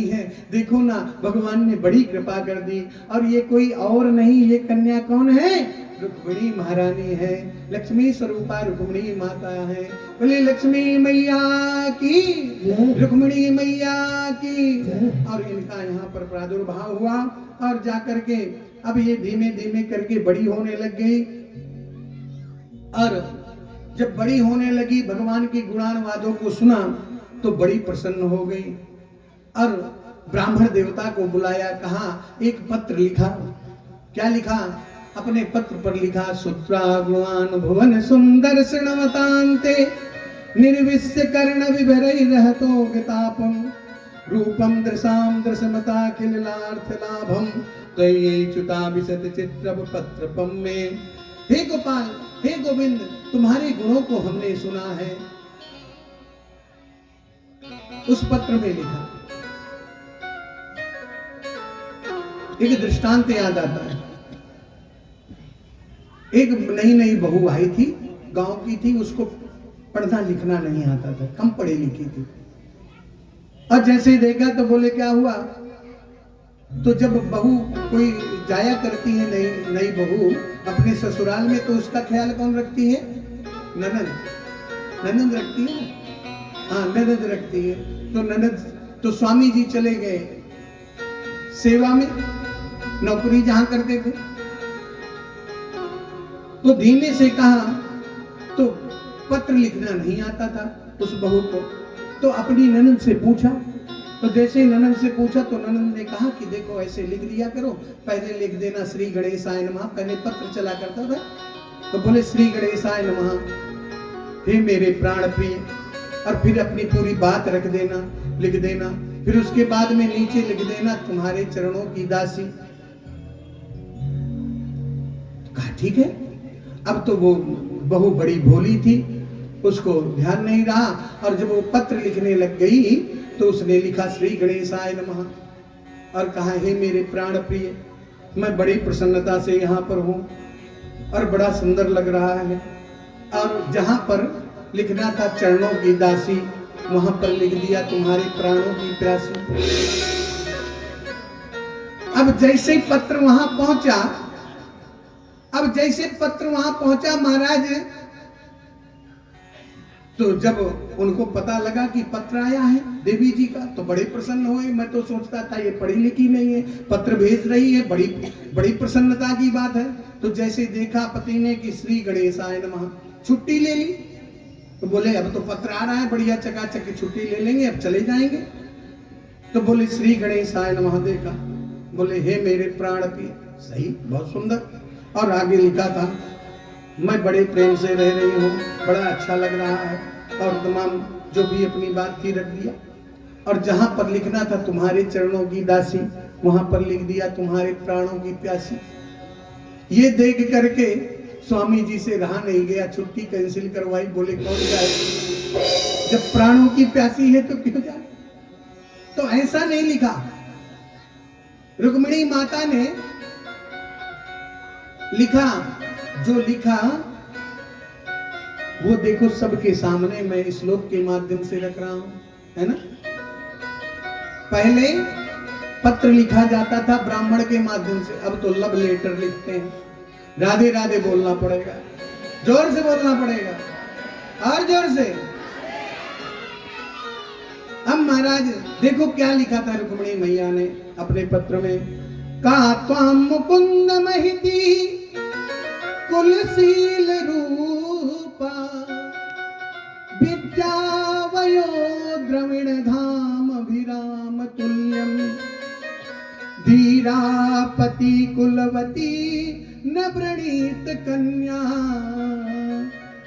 है। देखो ना, भगवान ने बड़ी कृपा कर दी। और ये कोई और नहीं, ये कन्या कौन है? रुक्मिणी महारानी है, लक्ष्मी स्वरूपा रुक्मिणी माता है। बोले लक्ष्मी मैया की, रुक्मिणी मैया की। और इनका यहाँ पर प्रादुर्भाव हुआ और जाकर के अब ये धीमे धीमे करके बड़ी होने लग गई। और जब बड़ी होने लगी, भगवान के गुणानुवादों को सुना तो बड़ी प्रसन्न हो गई और ब्राह्मण देवता को बुलाया, कहा एक पत्र लिखा। क्या लिखा? अपने पत्र पर लिखा, सुत्रागुवान भुवन सुंदर श्रृणवतान्ते निर्विश्य कर्ण विभरै रहतो गतापम रूपम दृशाम दृशमता खिलार्थ लाभम तय्यैच्युता विशत चित्रप पत्रपम में। हे गोपाल, हे गोविंद, तुम्हारे गुणों को हमने सुना है। उस पत्र में लिखा, एक दृष्टांत याद आता है। एक नई नई बहू आई थी, गांव की थी, उसको पढ़ना लिखना नहीं आता था, कम पढ़ी लिखी थी। और जैसे देखा तो बोले क्या हुआ? तो जब बहू कोई जाया करती है, नई नई बहू अपने ससुराल में, तो उसका ख्याल कौन रखती है? ननद। ननद रखती है ना? हाँ, ननद रखती है। तो ननद, तो स्वामी जी चले गए सेवा में, नौकरी जहां करते थे। तो धीमे से कहा, तो पत्र लिखना नहीं आता था उस बहू को। तो अपनी ननद से पूछा, तो जैसे ननद से पूछा तो ननद ने कहा कि देखो ऐसे लिख दिया करो, पहले लिख देना श्री गणेशाय नमः। पहले पत्र चला करता था, तो बोले श्री गणेशाय नमः, हे मेरे प्राण प्रिय, और फिर अपनी पूरी बात रख देना, लिख देना। फिर उसके बाद में नीचे लिख देना, तुम्हारे चरणों की दासी। तो कहा ठीक है। अब तो वो बहू बड़ी भोली थी, उसको ध्यान नहीं रहा, और जब वो पत्र लिखने लग गई तो उसने लिखा श्री गणेशाय नमः और कहा, हे मेरे प्राण प्रिय, मैं बड़ी प्रसन्नता से यहाँ पर हूँ और बड़ा सुंदर लग रहा है। और जहां पर लिखना था चरणों की दासी, वहां पर लिख दिया तुम्हारे प्राणों की प्यासी। अब जैसे पत्र वहां पहुंचा, महाराज, तो जब उनको पता लगा कि पत्र आया है देवी जी का, तो बड़े प्रसन्न हुए। मैं तो सोचता था ये पढ़ी लिखी नहीं है, पत्र भेज रही है, बड़ी प्रसन्नता की बात है। तो जैसे देखा पति ने कि श्री गणेशाय नमः, छुट्टी ले ली। तो बोले अब तो पत्र आ रहा है, बढ़िया चकाचक की छुट्टी ले लेंगे, अब चले जाएंगे। तो बोले श्री गणेशाय नमः देखा, बोले हे मेरे प्राण प्रिय, सही, बहुत सुंदर। और आगे लिखा था, मैं बड़े प्रेम से रह रही हूँ, बड़ा अच्छा लग रहा है, और तमाम जो भी अपनी बात की रख दिया। और जहां पर लिखना था तुम्हारे चरणों की दासी, वहां पर लिख दिया तुम्हारे प्राणों की प्यासी। ये देख करके स्वामी जी से रहा नहीं गया, छुट्टी कैंसिल करवाई। बोले कौन जाए, जब प्राणों की प्यासी है तो क्यों जाए। तो ऐसा नहीं लिखा, रुक्मिणी माता ने लिखा, जो लिखा वो देखो सबके सामने मैं श्लोक के माध्यम से रख रहा हूं, है ना। पहले पत्र लिखा जाता था ब्राह्मण के माध्यम से, अब तो लव लेटर लिखते हैं। राधे राधे बोलना पड़ेगा, जोर से बोलना पड़ेगा, और जोर से। अब महाराज देखो क्या लिखा था रुक्मिणी मैया ने अपने पत्र में, का त्वाम मुकुंद महिती कुलशील रूपा विद्यावयो द्रविण धाम अभिराम तुल्यम धीरापति कुलवती न प्रणीत कन्या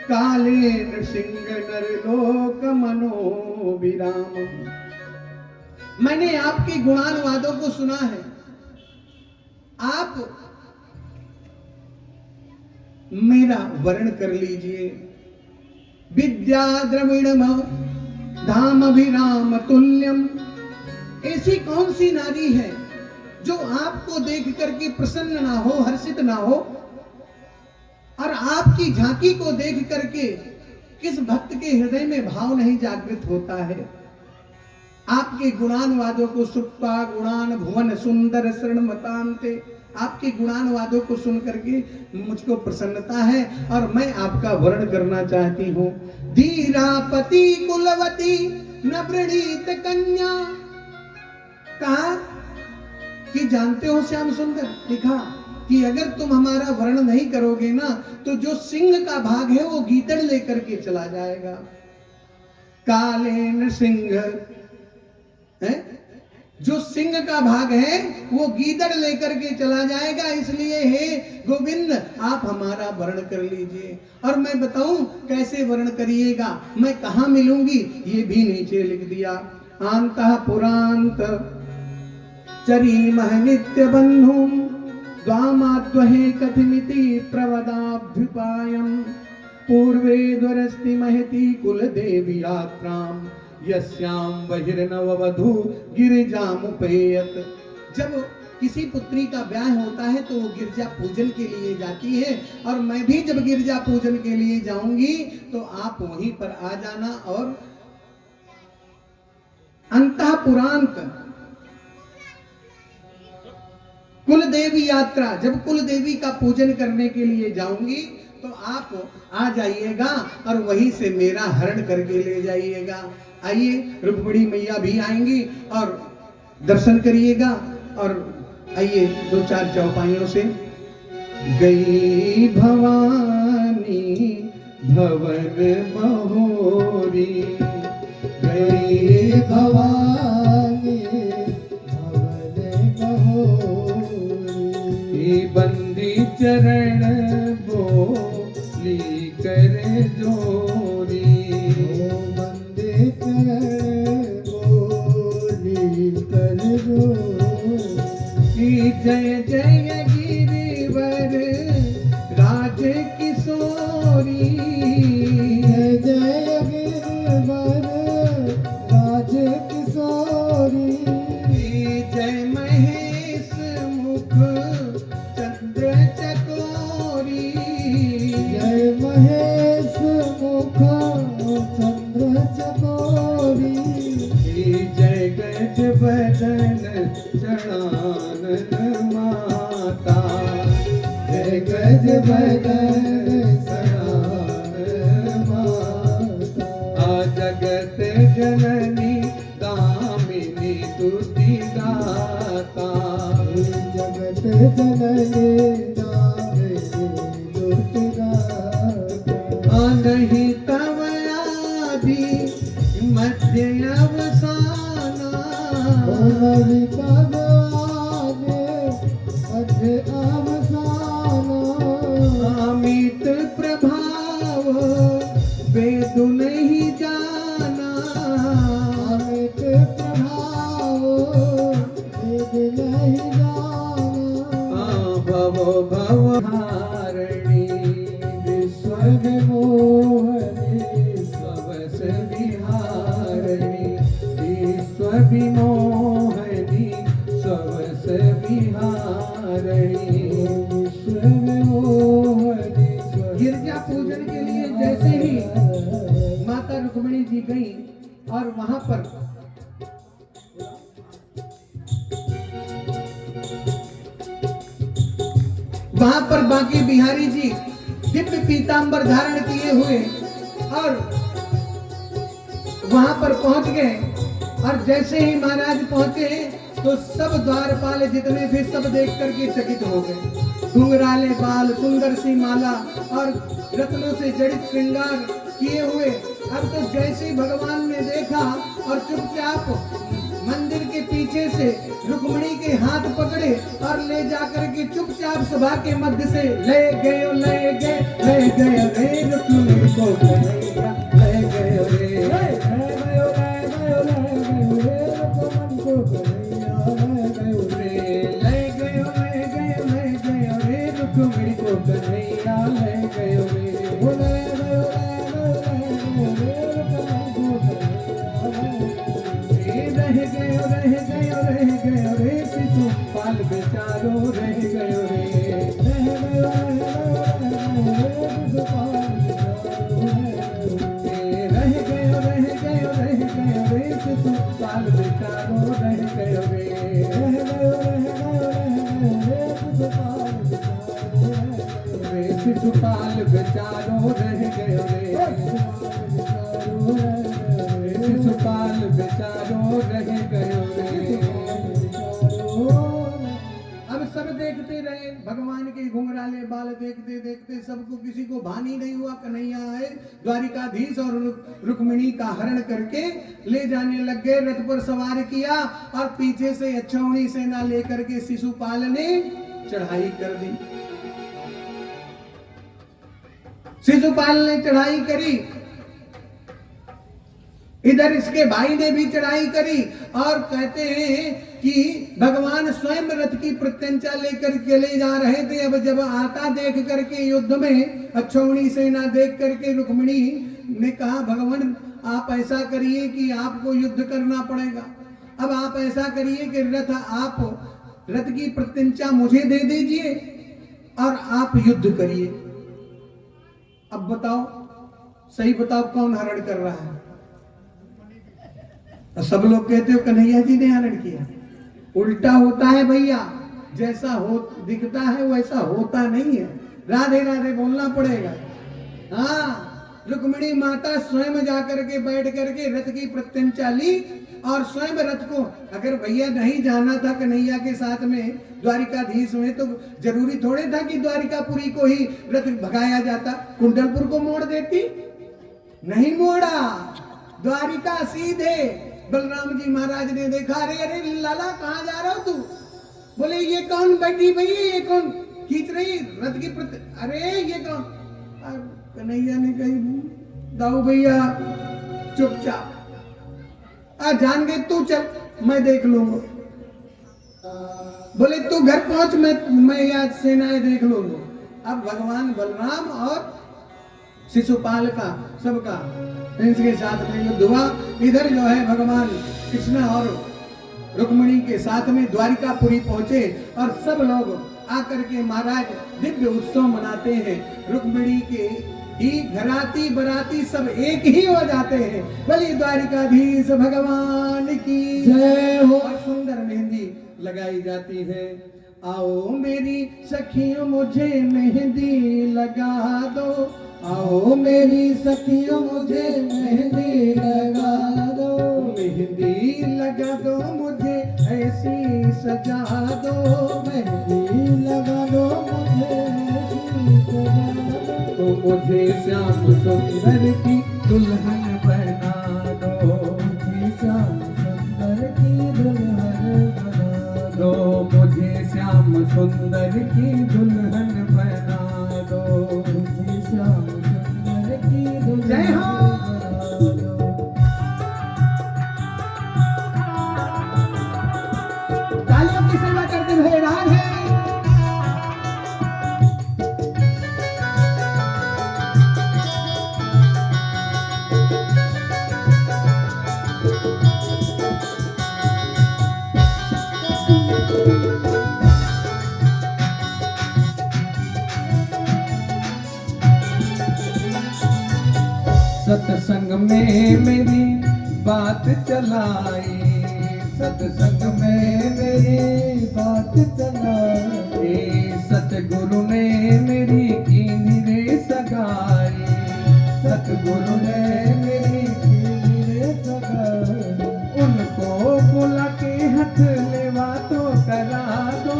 काले नृसिंह नरलोक मनोविराम। मैंने आपके गुणानुवादों को सुना है, आप मेरा वर्ण कर लीजिए। विद्या द्रविण धाम अभिराम तुल्यम, ऐसी कौन सी नारी है जो आपको देख करके प्रसन्न ना हो, हर्षित ना हो, और आपकी झांकी को देख करके किस भक्त के हृदय में भाव नहीं जागृत होता है। आपके गुणानुवादों को सुप्ता गुणान भुवन सुंदर शरण मतांते, आपके गुणानुवादों को सुन करके मुझको प्रसन्नता है और मैं आपका वर्ण करना चाहती हूँ। धीरापति कुलवती न प्रणीत कन्या, कहा कि जानते हो श्याम सुंदर, लिखा कि अगर तुम हमारा वर्ण नहीं करोगे ना तो जो सिंह का भाग है वो गीदड़ लेकर के चला जाएगा। कालेन सिंह है, जो सिंह का भाग है वो गीदड़ लेकर के चला जाएगा, इसलिए हे गोविंद आप हमारा वर्ण कर लीजिए। और मैं बताऊं कैसे वर्ण करिएगा, मैं कहां मिलूंगी ये भी नीचे लिख दिया। आंतः पुरांत चरीमह नित्य बंधुम द्वामाद्वहे कथमिति प्रवदाभ्युपायम् पूर्वे द्वरस्ति महति कुल देवी यात्राम यस्याम बहिर्नववधू गिरिजामुपेयत। जब किसी पुत्री का ब्याह होता है तो वो गिरजा पूजन के लिए जाती है, और मैं भी जब गिरजा पूजन के लिए जाऊंगी तो आप वहीं पर आ जाना। और अंतःपुरांत कुल देवी यात्रा, जब कुल देवी का पूजन करने के लिए जाऊंगी तो आप आ जाइएगा और वहीं से मेरा हरण करके ले जाइएगा। आइए, रुक्मिणी मैया भी आएंगी और दर्शन करिएगा। और आइए दो चार चौपाइयों से। गई भवानी भवन बहोरी, गई भवानी भवन बहोरी, बंदी चरण बोली कर जोरी, बंदी चरण बोली कर जोरी, जय जय गिरिवर राज किशोरी, जय जय गिरिवर राज किशोरी, जय महेश मुख चंद्र चकोरी, जय महेश मुख चंद्र चकोरी, जय गज बदन चढ़ानन माता, जय गज बदन चढ़ानन माता, आ जगत जननी दामिनी तुति गाता, जगत जननी दामिनी तुति गाता, नहीं तव आदि मध्य अवसाना, नहीं तव आदि मध्य अवसाना, अमित प्रभाव वेद नहीं जाना, अमित प्रभाव वेद नहीं जाना, भव भव हारिणी विश्व विमोहनी स्वस विहारिणी, विश्व विमोहनी स्वस विहारिणी, विश्व विमोहनी। गिरजा पूजन के लिए जैसे ही माता रुक्मिणी जी गई और वहां पर बांके बिहारी जी दिव्य पीतांबर धारण किए हुए और वहां पर पहुंच गए। और जैसे ही महाराज पहुंचे तो सब द्वारपाल जितने थे सब देख करके चकित हो गए। घुंघराले बाल, सुंदर सी माला और रत्नों से जड़ित श्रृंगार किए हुए। अब तो जैसे ही भगवान ने देखा और चुपचाप मंदिर के पीछे से रुक्मिणी के हाथ पकड़े और ले जाकर के चुपचाप सभा के मध्य से ले गए रे रुक्मिणी को कन्हैया, ले गए रे रुक्मिणी को कन्हैया, ले गए रे शिशुपाल बेचारो रह गयो रे, रह गयो रे शिशुपाल शिशुपाल बेचारो रह गयो रे, शिशुपाल बेचारो रह गयो रे। अब सब देखते रहे, भगवान के घुंघराले बाल देखते देखते सबको, किसी को भानी नहीं हुआ। कन्हैया आए, द्वारिकाधीश और रुक्मिणी का हरण करके ले जाने लग गए, रथ पर सवार किया और पीछे से अक्षौहिणी सेना लेकर के शिशुपाल ने चढ़ाई कर दी। शिशुपाल ने चढ़ाई करी, इधर इसके भाई ने भी चढ़ाई करी और कहते हैं कि भगवान स्वयं रथ की प्रत्यंचा लेकर चले जा रहे थे। अब जब आता देख करके युद्ध में अक्षौहिणी सेना देख करके रुक्मिणी ने कहा, भगवान आप ऐसा करिए कि आपको युद्ध करना पड़ेगा। अब आप ऐसा करिए कि रथ की प्रत्यंचा मुझे दे दीजिए और आप युद्ध करिए। अब बताओ, सही बताओ, कौन हरण कर रहा है? सब लोग कहते हो कन्हैया जी ने हरण किया। उल्टा होता है भैया, जैसा हो दिखता है वैसा होता नहीं है। राधे राधे बोलना पड़ेगा। हाँ, रुक्मिणी माता स्वयं जाकर के बैठ करके रथ की प्रत्यंचा ली और स्वयं रथ को, अगर भैया नहीं जाना था कन्हैया के साथ में द्वारिकाधीश में, तो जरूरी थोड़े था कि द्वारिकापुरी को ही रथ भगाया जाता, कुंडलपुर को मोड़ देती। नहीं मोड़ा, द्वारिका सीधे। बलराम जी महाराज ने देखा, अरे अरे लाला कहाँ जा रहा हो तू? बोले ये कौन बैठी भई, ये कौन खींच रही रथ की अरे ये कौन? कन्हैया ने कही, दाऊ भैया चुपचाप, जान गए तू, चल मैं देख लूंगा। बोले तू घर पहुंच, मैं याद सेनाएं देख लूंगा। अब भगवान बलराम और शिशुपाल का सबका इनके साथ में युद्ध हुआ। इधर जो है भगवान कृष्ण और रुक्मिणी के साथ में द्वारिकापुरी पहुंचे और सब लोग आकर के महाराज दिव्य उत्सव मनाते हैं। रुक्मिणी के ही घराती बराती सब एक ही हो जाते हैं। बलि द्वारिकाधीश भगवान की जय हो। और सुंदर मेहंदी लगाई जाती है। आओ मेरी सखियों मुझे मेहंदी लगा दो, आओ मेरी सखियों मुझे मेहंदी लगा दो, मेहंदी लगा दो मुझे ऐसी सजा दो, मेहंदी लगा दो मुझे ऐसी सजा दो, तो मुझे श्याम सुंदर की दुल्हन बना दो, मुझे श्याम सुंदर की दुल्हन बना दो, मुझे श्याम सुंदर की दुल्हन बना दो, मुझे श्याम सुंदर की दुल्हन। जय हो। तालियों की सेवा करते हुए राधे। सत्संग में मेरी बात चलाई, सत्संग में मेरी बात चलाई, सतगुरु ने मेरी कीनी रे सगाई, सतगुरु ने मेरी कीनी रे सगाई, उनको बोला के हाथ लेवा तो करा दो,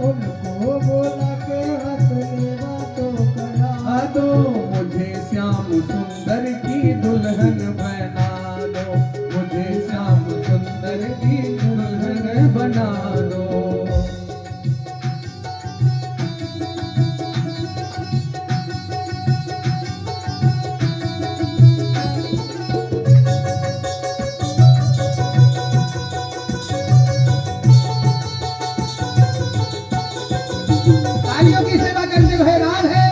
उनको बोला के हाथ लेवा तो करा दो, मुझे श्याम सुंदर की दुल्हन बना दो, मुझे श्याम सुंदर की दुल्हन बना दो। तालियों की सेवा करते हुए राधे।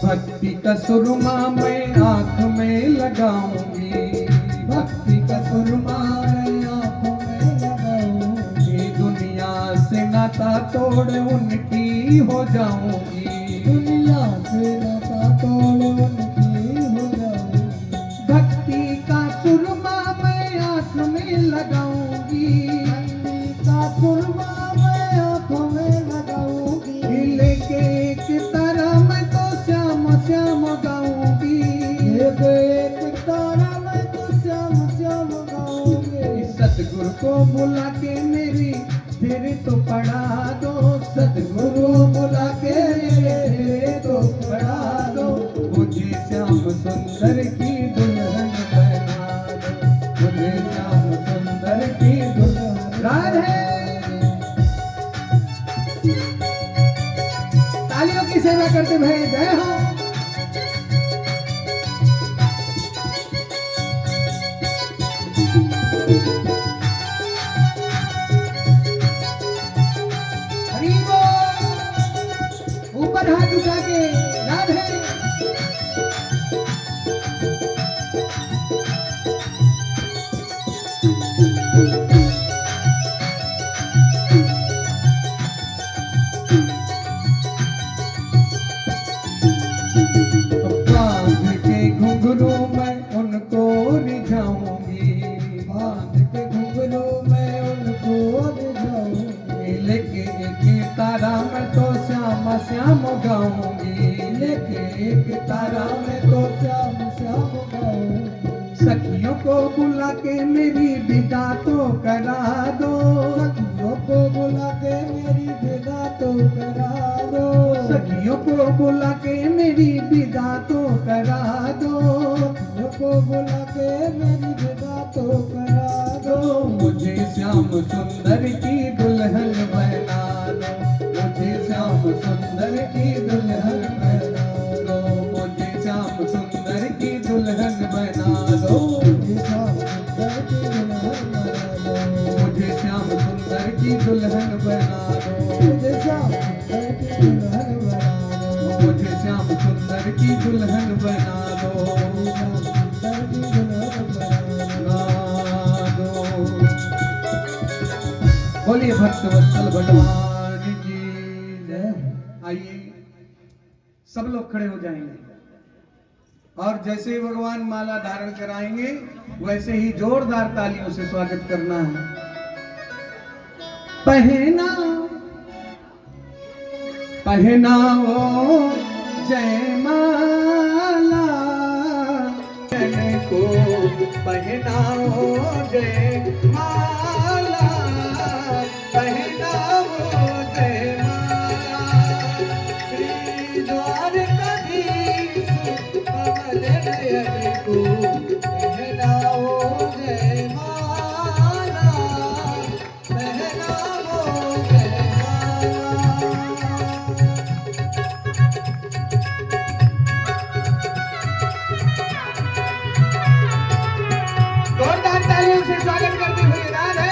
भक्ति का सुरमा मैं आँख में लगाऊंगी, भक्ति का सुरमा मैं आँख में लगाऊंगी, दुनिया से नाता तोड़ उनकी हो जाऊंगी, दुनिया से नाता तोड़ उनकी हो जाऊंगी, भक्ति का सुरमा मैं आँख में लगाऊंगी, को बुला के मेरी फिर तो पढ़ा दो, सतगुरु बुला के मेरे तो पढ़ा दो, मुझे श्याम सुंदर की दुल्हन बना दो, मुझे श्याम सुंदर की दुल्हन। राधे तालियों की सेवा करते भाई, जय हो। ऊपर हाथ उठा के राधे। बांध के घुंघरू मैं उनको रिझाऊंगी, बांध के घुंघरू मैं उनको रिझाऊंगी, लेके एक तारा मैं तो श्याम श्याम गाऊंगी, लेके एक तारा मैं तो श्याम श्याम गाऊंगी। सखियों को बुला के मेरी विदा तो करा दो, सखियों को बुला के मेरी विदा तो करा दो, सखियों को बुला के मेरी विदा तो करा दो, सखियों को बुला के मेरी विदा तो करा दो, मुझे श्याम सुंदर की दुल्हन बना दो, मुझे श्याम सुंदर की दुल्हन बना दो, मुझे श्याम सुंदर की दुल्हन बना दो, मुझे श्याम सुंदर की दुल्हन बना दो, मुझे श्याम सुंदर की दुल्हन बना दो, मुझे श्याम सुंदर की दुल्हन बना दो, मुझे श्याम सुंदर की दुल्हन बना दो, सुंदर की दुल्हन बना दो। बोलिए भक्त वत्सल भगवान की जय। आइए सब लोग खड़े हो जाएंगे और जैसे ही भगवान माला धारण कराएंगे वैसे ही जोरदार तालियों से स्वागत करना है। पहना पहनाओ जयमाला, को पहनाओ जयमाला, पहनाओ जयमाला, श्री द्वारकाधीश कमल नयन को पहनाओ जयमाला, पहनाओ जयमाला। जोरदार तालियों से स्वागत करते हुए राधे।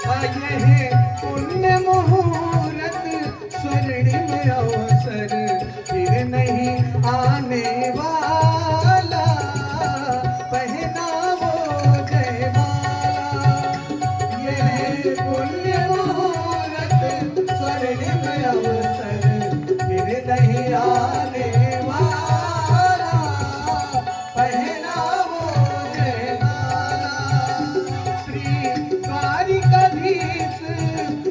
आए हैं पुण्य मुहूर्त, स्वर्णिम अवसर फिर नहीं आने वाला, पहनाओ जयमाला, ये पुण्य मुहूर्त, स्वर्णिम अवसर फिर नहीं आने वाला, पहनाओ जयमाला, श्री द्वारिकाधीश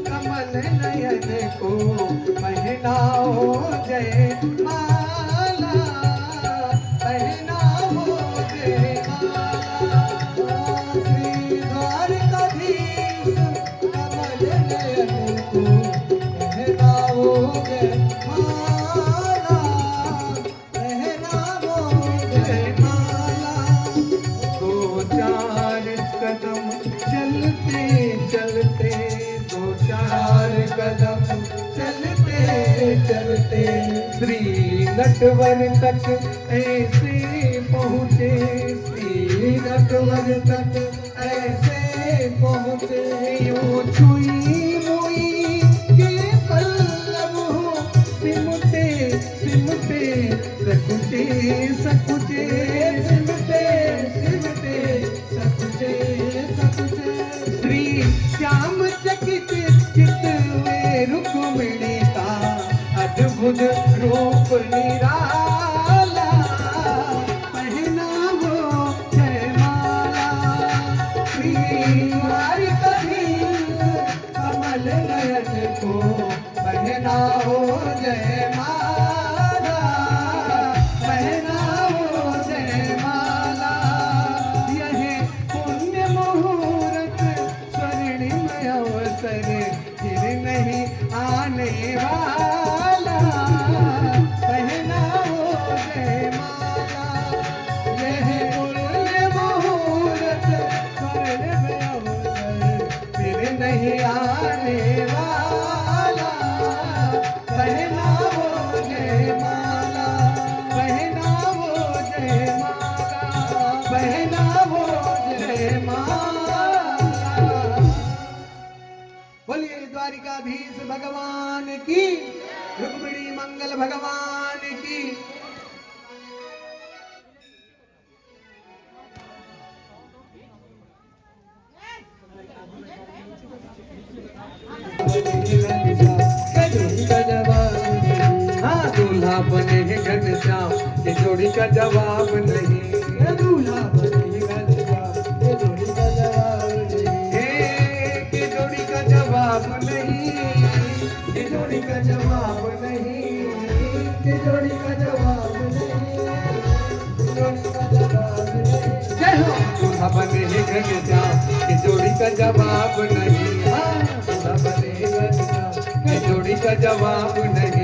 कमल नयन को पहनाओ जयमाला, पहनाओ जयमाला, श्री द्वारिकाधीश कमल नयन को पहनाओ जयमाला, पहनाओ जयमाला। दो चार कदम चलते चलते, दो चार कदम चलते चलते, श्री नटवर तक ऐसे पहुँचे, श्री नटवर तक ऐसे पहुँचे, यूं छुई मुई के पल्लव हो, सिमटे सिमटे सकुचे सकुचे, सिमटे सिमटे सकुचे सकुचे, श्री श्याम चकित चित हुए रुक्मिणी का अद्भुत रूप निराला, पहनाओ जयमाला, श्री द्वारिकाधीश कमल नयन को पहनाओ जयमाला, पहनाओ जयमाला। वाला, पहना वो जयमाला। यह पुण्य मुहूर्त स्वर्ण में अवसर फिर नहीं आने वाला, पहना वो जयमाला, पहना वो जयमाला, पहना वो जयमाला। बोलिए द्वारिकाधीश भगवान की, रुक्मिणी मंगल भगवान की। हाँ दूल्हा बने घनश्याम, ये जोड़ी का जवाब नहीं। दूल्हा बने घनश्याम, ये जोड़ी का जवाब नहीं। के जोड़ी का जवाब नहीं, के जोड़ी का जवाब नहीं, के जोड़ी का जवाब नहीं, जोड़ी का जवाब नहीं। जय हो। दूल्हा बने घनश्याम, ये जोड़ी का जवाब नहीं। हाँ दूल्हा बने घनश्याम, ये जोड़ी का जवाब नहीं।